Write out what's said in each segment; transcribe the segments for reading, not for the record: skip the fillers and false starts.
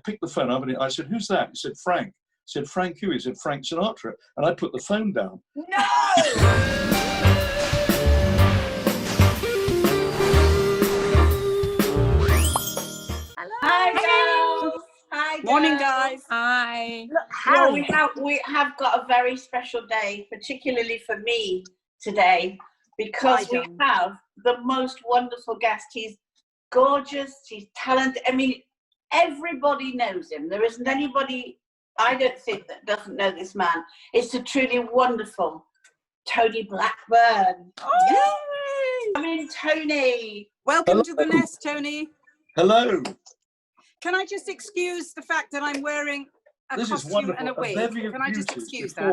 picked the phone up and I said, "Who's that?" He said, "Frank." I said, "Frank who?" He said, "Frank Sinatra." And I put the phone down. No! Hi, girls. Hi, Morning, guys. Hi. Look, well, we have got a very special day, particularly for me today, because we have the most wonderful guest. He's gorgeous. He's talented. I mean, everybody knows him. There isn't anybody, I don't think, that doesn't know this man. It's a truly wonderful Tony Blackburn. Oh, yay! I mean, Tony. Welcome to the nest, Tony. Hello. Can I just excuse the fact that I'm wearing a This is costume wonderful. and a wig? Can I just excuse that?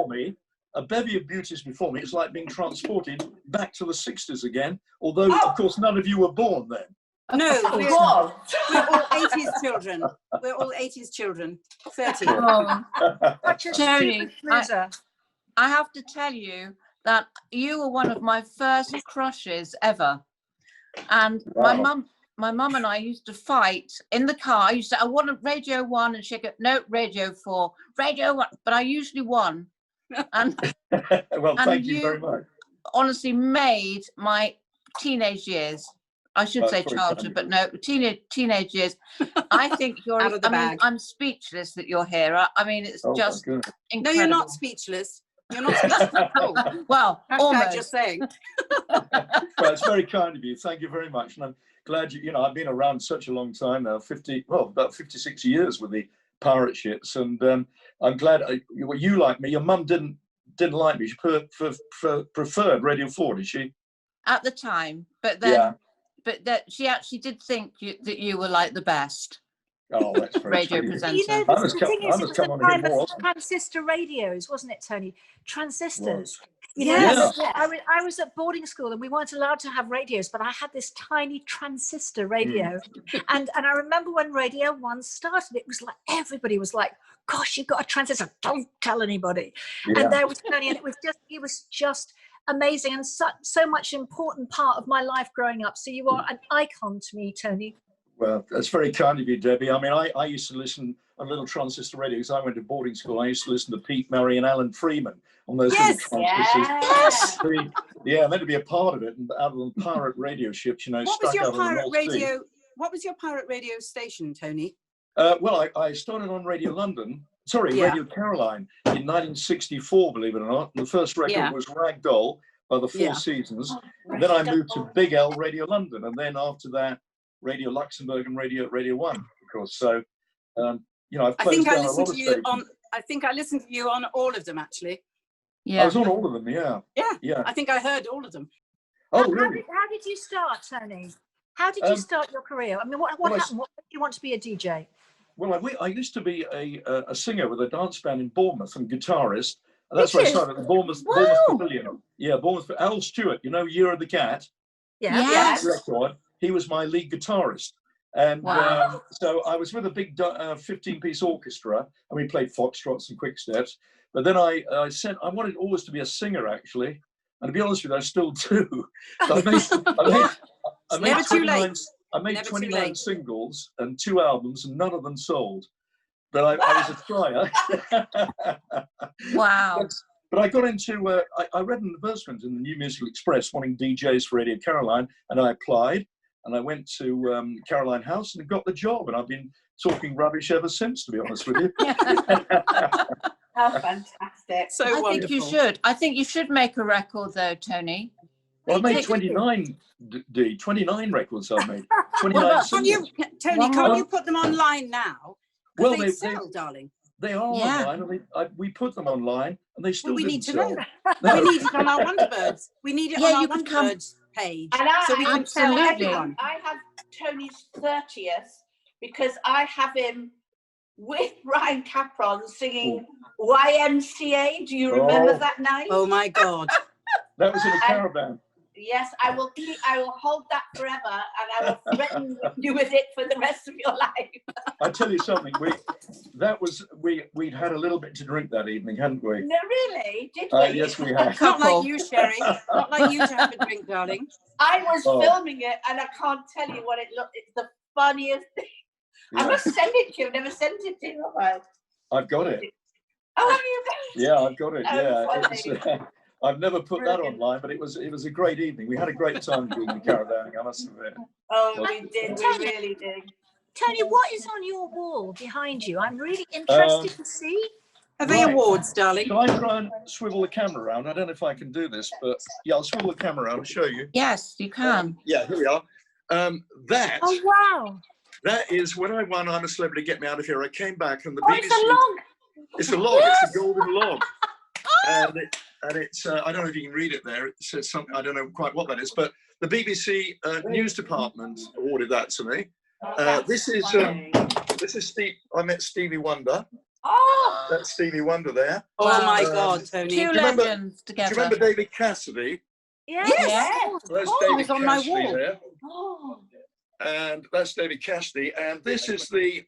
A bevy of beauties before me. It's like being transported back to the 60s again. Although, of course, none of you were born then. No, we're all 80s children. We're all 80s children. 30. Tony, I have to tell you that you were one of my first crushes ever. And my mum and I used to fight in the car. I used to say, "I want a Radio 1," and she'd go, "No, Radio 4, Radio 1." But I usually won. And well, thank you very much. Honestly, made my teenage years. I should say childhood, but no, teenage years. I think you're out of the bag. I'm speechless that you're here. I mean, it's just incredible. No, you're not speechless. You're not speechless at all. Well, almost. Just saying. Well, it's very kind of you. Thank you very much. And I'm glad I've been around such a long time now, about 56 years with the pirate ships. And I'm glad you like me. Your mum didn't like me. She preferred Radio 4, did she? At the time, but then, that she actually did think that you were like the best. Oh, that's very radio sweet. presenter. You know, the thing is, it was the time of transistor radios, wasn't it, Tony? Transistors. Yes. I was at boarding school and we weren't allowed to have radios, but I had this tiny transistor radio. And I remember when Radio 1 started, it was like, everybody was like, "Gosh, you've got a transistor, don't tell anybody." Yeah. And there was Tony, and it was just amazing and so much important part of my life growing up. So you are an icon to me, Tony. Well, that's very kind of you, Debbie. I mean, I used to listen on little transistor radio because I went to boarding school. I used to listen to Pete Murray and Alan Freeman on those little transistors. Yes. Yeah, meant to be a part of it. And out of the pirate radio ships, What was your pirate radio? What was your pirate radio station, Tony? Well, I started on Radio Caroline in 1964, believe it or not. And the first record was Ragdoll by the Four Seasons. And then I moved to Big L Radio London. And then after that, Radio Luxembourg and Radio 1, of course. So, I've closed down a lot of stations. I think I listened to you on all of them, actually. Yeah. I was on all of them, yeah. I think I heard all of them. Oh, really? How did you start, Tony? How did you start your career? I mean, what happened? What made you want to be a DJ? Well, I used to be a singer with a dance band in Bournemouth and guitarist. And that's where I started, the Bournemouth Pavilion. Yeah, Bournemouth. Al Stewart, Year of the Cat. Yeah. Yes. Record. He was my lead guitarist. And so I was with a big 15-piece orchestra, and we played foxtrots and quick steps. But then I wanted always to be a singer, actually. And to be honest with you, I still do. So I made 29 singles and 2 albums, and none of them sold. But I was a tryer. Wow. But I got into, I read an advertisement in the New Musical Express wanting DJs for Radio Caroline, and I applied. And I went to Caroline House and got the job. And I've been talking rubbish ever since, to be honest with you. How fantastic. So I wonderful. think you should. I think you should make a record, though, Tony. Well, I've made 29 records I've made. 29 Tony, can't you put them online now? Well, they sell, darling. They are online, and we put them online, and they still we didn't need to sell. know. We need it on our Wonderbirds. We need it on our Wonderbirds page. And so we can tell everyone. I have Tony's 30th because I have him with Ryan Capron singing YMCA. Do you remember that night? Oh my God. That was in a caravan. Yes, I will hold that forever, and I will threaten you with it for the rest of your life. I tell you something, we'd had a little bit to drink that evening, hadn't we? No, really? Did we? Yes, we had. Not like you, Sherry. Not like you to have a drink, darling. I was filming it, and I can't tell you what it looked. It's the funniest thing. I must send it to you. I've never sent it to you, have I? I've got it. Oh, have you? Yeah, I've got it. Oh, Yeah, I've never put that online, but it was a great evening. We had a great time doing the caravanning, I must admit. Oh, we did. We really did. Tony, what is on your wall behind you? I'm really interested to see. Are they awards, darling? Can I try and swivel the camera around? I don't know if I can do this, but yeah, I'll swivel the camera around and show you. Yes, you can. Yeah, here we are. That. Oh, wow. That is when I won I'm a Celebrity, Get Me Out of Here. I came back and the Oh, BBC. it's a log. It's a log. It's a golden log. And it's I don't know if you can read it there. It says something, I don't know quite what that is, but the BBC news department awarded that to me. This is Steve. I met Stevie Wonder. Oh, That's Stevie Wonder there. Oh my God, Tony. Two legends together. Do you remember David Cassidy? Yes. yes. That's Oh, David it's on my Cassidy wall. there. Oh. And that's David Cassidy. And this is the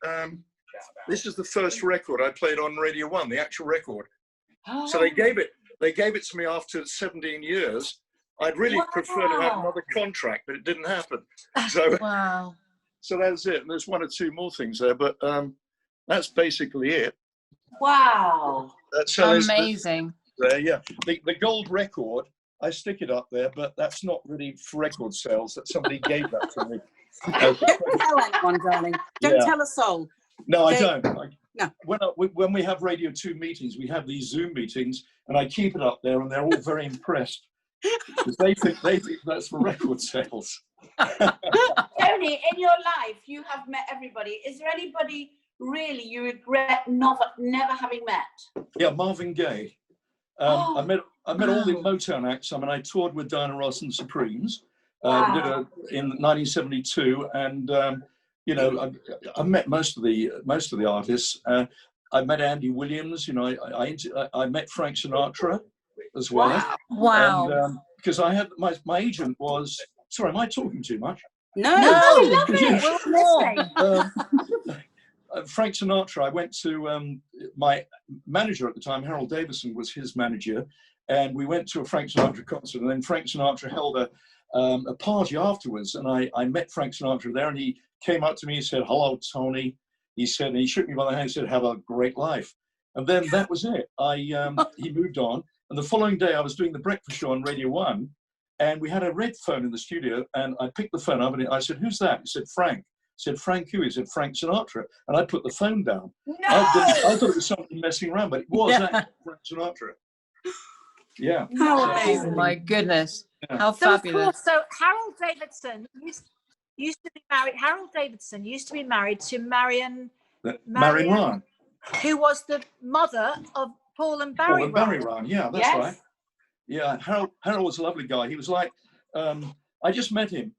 first record I played on Radio 1, the actual record. So they gave it to me after 17 years. I'd really prefer to have another contract, but it didn't happen. So Wow. so that's it. And there's one or two more things there, but that's basically it. Wow. So Amazing. there, yeah. The gold record, I stick it up there, but that's not really for record sales. That somebody gave that to me. Don't tell anyone, darling. Don't tell a soul. No, I don't. No. When we have Radio 2 meetings, we have these Zoom meetings, and I keep it up there, and they're all very impressed because they think that's for record sales. Tony, in your life, you have met everybody. Is there anybody really you regret never having met? Yeah, Marvin Gaye. I met all the Motown acts. I mean, I toured with Diana Ross and Supremes. Did in 1972, and you know, I met most of the artists. I met Andy Williams. You know, I met Frank Sinatra as well. Wow. And, because I had my agent was. Sorry, am I talking too much? No. love it. We're listening. Frank Sinatra. I went to my manager at the time, Harold Davidson, was his manager, and we went to a Frank Sinatra concert. And then Frank Sinatra held a party afterwards, and I met Frank Sinatra there, and he came up to me and said, "Hello, Tony." He said, and he shook me by the hand and said, "Have a great life." And then that was it. He moved on, and the following day I was doing the breakfast show on Radio 1, and we had a red phone in the studio, and I picked the phone up, and I said, "Who's that?" He said, "Frank." I said, "Frank who?" He said, "Frank Sinatra." And I put the phone down. No. I thought it was something messing around, but it was actually Frank Sinatra. Yeah. How Oh amazing. my goodness. Yeah. How So, of fabulous. course, so Harold Davidson used to be married. Harold Davidson used to be married to Marion, Ron. who was the mother of Paul and Barry. Paul and Barry Ron. Yeah, that's Yes. right. Yeah, Harold was a lovely guy. He was like, I just met him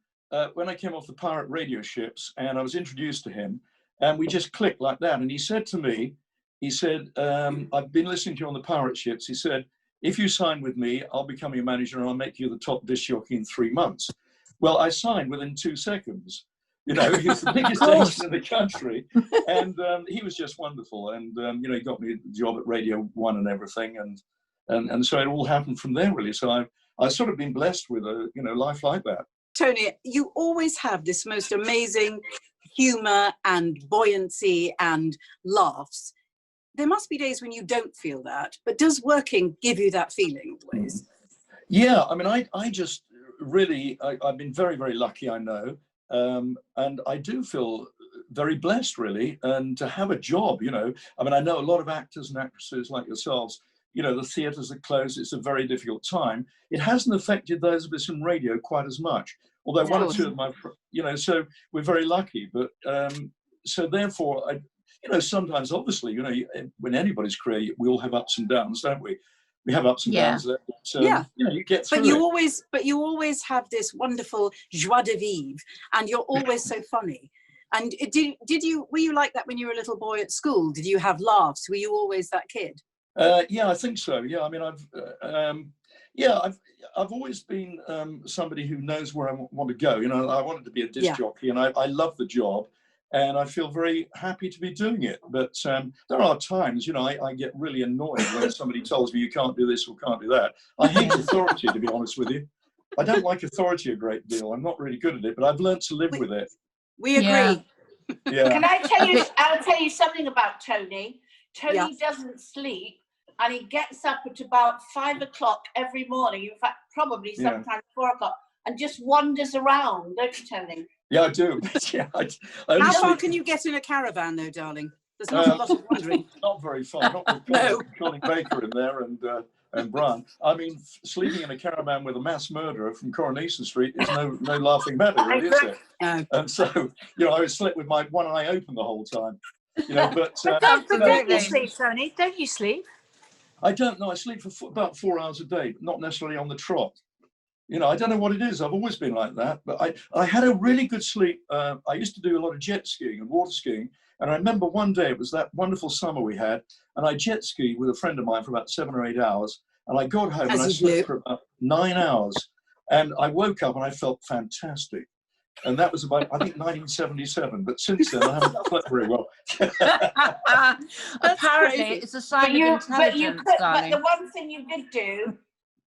when I came off the pirate radio ships, and I was introduced to him, and we just clicked like that. And he said to me, "I've been listening to you on the pirate ships." He said, "If you sign with me, I'll become your manager and I'll make you the top disc jockey in 3 months." Well, I signed within 2 seconds. You know, he's the biggest agent in the country, and he was just wonderful. And you know, he got me a job at Radio 1 and everything, and so it all happened from there, really. So I've sort of been blessed with a life like that. Tony, you always have this most amazing humor and buoyancy and laughs. There must be days when you don't feel that, but does working give you that feeling always? Yeah, I mean, I just really, I've been very, very lucky, I know. And I do feel very blessed, really, and to have a job, you know. I mean, I know a lot of actors and actresses like yourselves, you know, the theatres are closed, it's a very difficult time. It hasn't affected those of us in radio quite as much, although one or two of my, you know, so we're very lucky. But so therefore, you know, sometimes, obviously, you know, when anybody's career, we all have ups and downs, don't we? We have ups and downs. There, so, you know, you get through it. But you always have this wonderful joie de vivre, and you're always so funny. And were you like that when you were a little boy at school? Did you have laughs? Were you always that kid? Yeah, I think so. Yeah, I mean, I've always been somebody who knows where I want to go. You know, I wanted to be a disc jockey, and I love the job. And I feel very happy to be doing it. But there are times, you know, I get really annoyed when somebody tells me you can't do this or can't do that. I hate authority, to be honest with you. I don't like authority a great deal. I'm not really good at it, but I've learned to live with it. We agree. Yeah. Yeah. Can I tell you? I'll tell you something about Tony. Tony doesn't sleep, and he gets up at about 5 o'clock every morning. In fact, probably sometimes 4 o'clock, and just wanders around, don't you, Tony? Yeah, I do. Yeah, How far can you get in a caravan, though, darling? There's not a lot of wandering. Not very far. Not with Colin Baker in there and Brian. I mean, sleeping in a caravan with a mass murderer from Coronation Street is no laughing matter, really, is it? No. And so, I slept with my one eye open the whole time. But don't you sleep, Tony? Don't you sleep? I don't know. I sleep for about 4 hours a day, but not necessarily on the trot. I don't know what it is. I've always been like that. But I had a really good sleep. I used to do a lot of jet skiing and water skiing. And I remember one day, it was that wonderful summer we had, and I jet skied with a friend of mine for about 7 or 8 hours. And I got home and I slept for about 9 hours. And I woke up and I felt fantastic. And that was about, I think, 1977. But since then, I haven't slept very well. Apparently, it's a sign of intelligence, darling. But the one thing you did do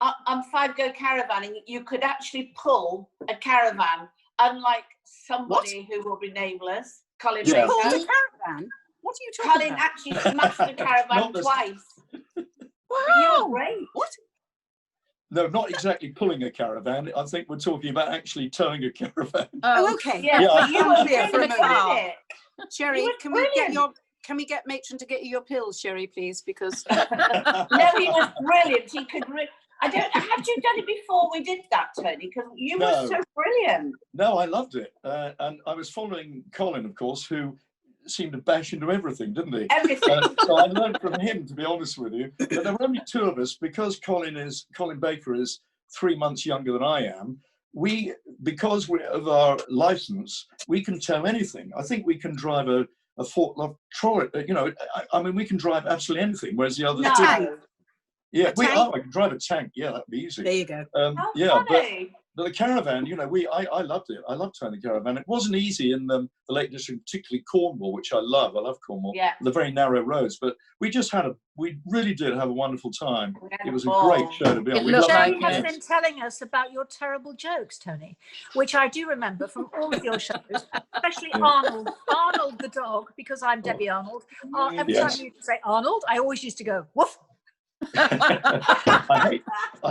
on 5 Go Caravanning, you could actually pull a caravan, unlike somebody who will be nameless, Colin Baker. Pulled a caravan? What are you talking about? Colin actually smashed the caravan twice. Wow. You were great. What? No, not exactly pulling a caravan. I think we're talking about actually towing a caravan. Oh, okay. Yeah, but you were there for a moment. it. Sherry, can we get Matron to get you your pills, Sherry, please? Because no, he was brilliant. He could. Had you done it before we did that, Tony? Because you were so brilliant. No, I loved it, and I was following Colin, of course, who seemed to bash into everything, didn't he? Everything. So I learned from him, to be honest with you. But there were only 2 of us because Colin Baker is 3 months younger than I am. Because of our license, we can tow anything. I think we can drive a forklift trolley. I mean, we can drive absolutely anything, whereas the others No. Yeah, I can drive a tank. Yeah, that'd be easy. There you go. But the caravan, I loved it. I loved towing the caravan. It wasn't easy in the Lake District, particularly Cornwall, which I love. I love Cornwall. Yeah. The very narrow roads, but we really did have a wonderful time. It was a great show to be on. Sherry has been telling us about your terrible jokes, Tony, which I do remember from all of your shows, especially Arnold the dog, because I'm Debbie Arnold. Every time you say Arnold, I always used to go, woof. I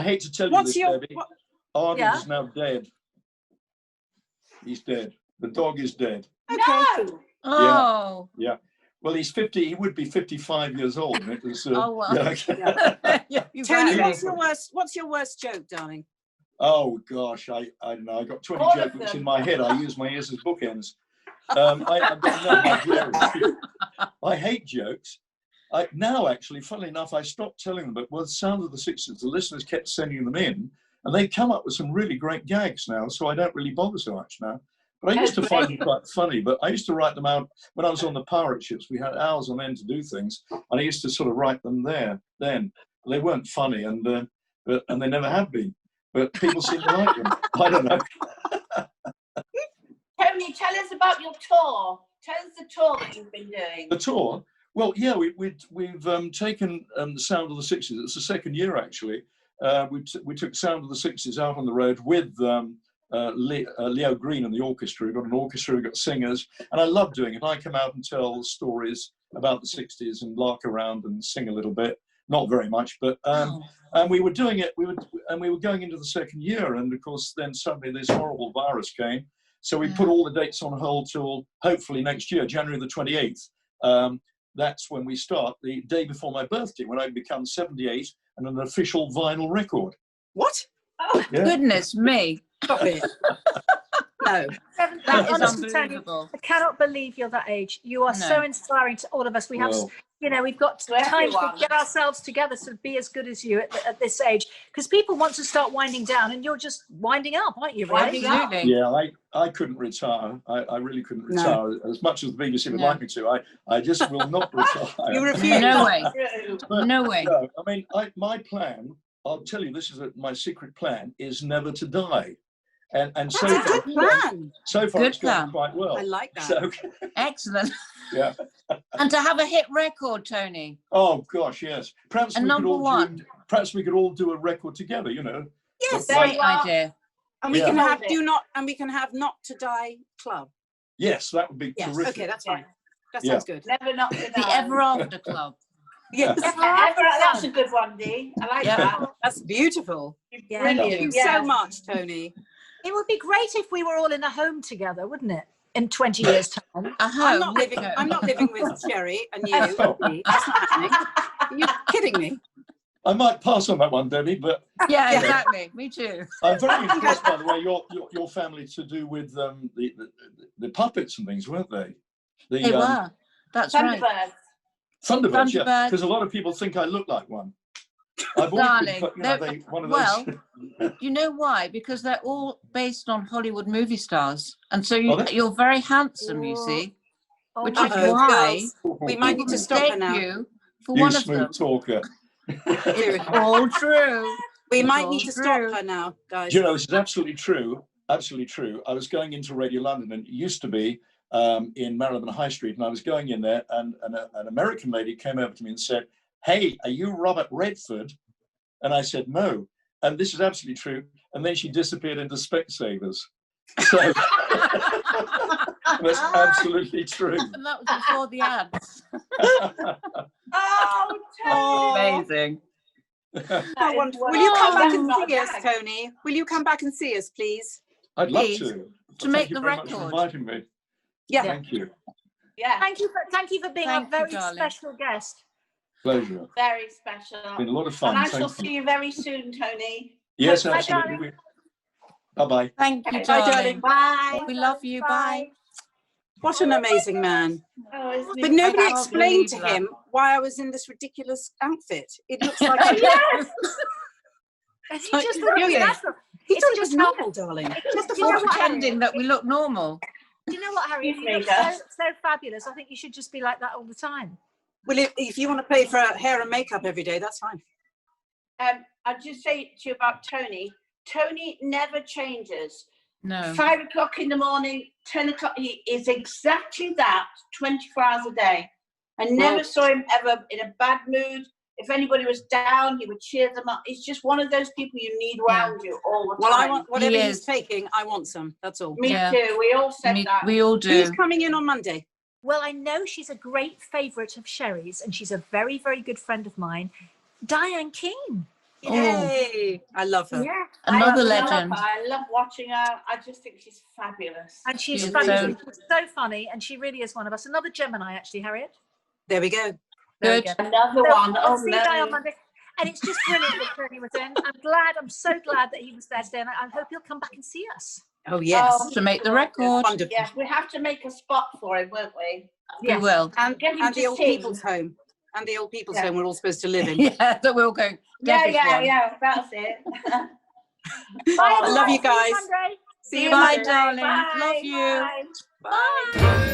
hate to tell you this, Debbie. Arnold is now dead. He's dead. The dog is dead. No. Oh. Yeah. Well, he's 50. He would be 55 years old. And it was, oh well. Tony, what's your worst joke, darling? Oh gosh, I don't know. I got 20 jokes in my head. I use my ears as bookends. I hate jokes. Now, actually, funnily enough, I stopped telling them, but with Sound of the Sixties, the listeners kept sending them in, and they come up with some really great gags now, so I don't really bother so much now. But I used to find them quite funny, but I used to write them out when I was on the pirate ships. We had hours on end to do things, and I used to sort of write them there then. They weren't funny, and they never have been, but people seem to like them. I don't know. Tony, tell us about your tour. Tell us the tour that you've been doing. The tour? Well, yeah, we've taken the Sound of the Sixties. It's the second year, actually. We took Sound of the Sixties out on the road with Leo Green and the orchestra. We've got an orchestra, we've got singers, and I love doing it. I come out and tell stories about the 60s and lark around and sing a little bit. Not very much, but and we were doing it. We were going into the second year, and of course, then suddenly this horrible virus came. So we put all the dates on hold till hopefully next year, January the 28th. That's when we start, the day before my birthday, when I become 78 and an official vinyl record. What? Oh, yeah. Goodness me. Stop it. No. That is unbelievable. I cannot believe you're that age. You are so inspiring to all of us. We have, we've got time to get ourselves together to be as good as you at this age. Because people want to start winding down and you're just winding up, aren't you? Really? Yeah, I couldn't retire. I really couldn't retire. As much as the BBC would like me to. I just will not retire. You refuse? No way. No way. No, I mean, my plan, I'll tell you, this is my secret plan, is never to die. And so far, a good plan. So far, it's going quite well. I like that. So, excellent. Yeah. And to have a hit record, Tony. Oh gosh, yes. Perhaps perhaps we could all do a record together. Yes, great idea. And we can have Not to Die Club. Yes, that would be Yes. terrific. Okay, that's fine. That sounds good. Never not to The Ever After Club. Yes. That's a good one, Dee. I like that. That's beautiful. Yeah. Thank you so much, Tony. It would be great if we were all in a home together, wouldn't it? In 20 years' time. I'm not living with Sherry and you. That's not happening. Are you kidding me? I might pass on that one, Debbie, but Yeah, exactly. Me too. I'm very impressed, by the way, your family to do with the puppets and things, weren't they? They were. That's right. Thunderbirds, yeah. Because a lot of people think I look like one. I've always been, one of those. Well, you know why? Because they're all based on Hollywood movie stars, and so you're very handsome. You see, which is why we might need to stop her now. You for one of them. Talker. It's all true. We might need to stop her now, guys. Do you know, this is absolutely true. Absolutely true. I was going into Radio London, and it used to be in Marylebone High Street, and I was going in there, and an American lady came over to me and said, "Hey, are you Robert Redford?" And I said, "No." And this is absolutely true. And then she disappeared into Specsavers. So that's absolutely true. And that was before the ads. Amazing. How wonderful. Will you come back and see us, Tony? Will you come back and see us, please? I'd love to. To make the record. Thank you very much for inviting me. Yeah. Thank you. Yeah. Thank you for being a very special guest. Pleasure. Very special. It's been a lot of fun. And I shall see you very soon, Tony. Yes, absolutely. Bye-bye. Thank you, Bye, darling. Bye. We love you. Bye. What an amazing man. Oh, but nobody explained to him why I was in this ridiculous outfit. It looks like He just thought it was natural. He thought it was normal, darling. Just pretending that we look normal. Do you know what, Harry? You look so fabulous. I think you should just be like that all the time. Well, if you want to pay for hair and makeup every day, that's fine. I'll just say to you about Tony. Tony never changes. No. 5 o'clock in the morning, 10 o'clock. He is exactly that, 24 hours a day. I never saw him ever in a bad mood. If anybody was down, he would cheer them up. He's just one of those people you need around you all the time. Well, I want whatever he's taking. I want some. That's all. Me too. We all said that. We all do. Who's coming in on Monday? Well, I know she's a great favourite of Sherry's, and she's a very, very good friend of mine, Diane Keane. Yay! I love her. Yeah, Another legend. I love watching her. I just think she's fabulous. And she's funny. She's so funny, and she really is one of us. Another Gemini, actually, Harriet. There we go. Good. Another one. I'll see Guy on Monday. And it's just brilliant that Tony was in. I'm so glad that he was there today, and I hope he'll come back and see us. Oh, yes. To make the record. Wonderful. Yes, we have to make a spot for him, won't we? We will. And the old people's home. And the old people's home we're all supposed to live in. Yeah, that we're all going. Yeah, that's it. Bye, I love you guys. Monday. See you Bye, Monday. darling. Bye, Love you. bye. Bye.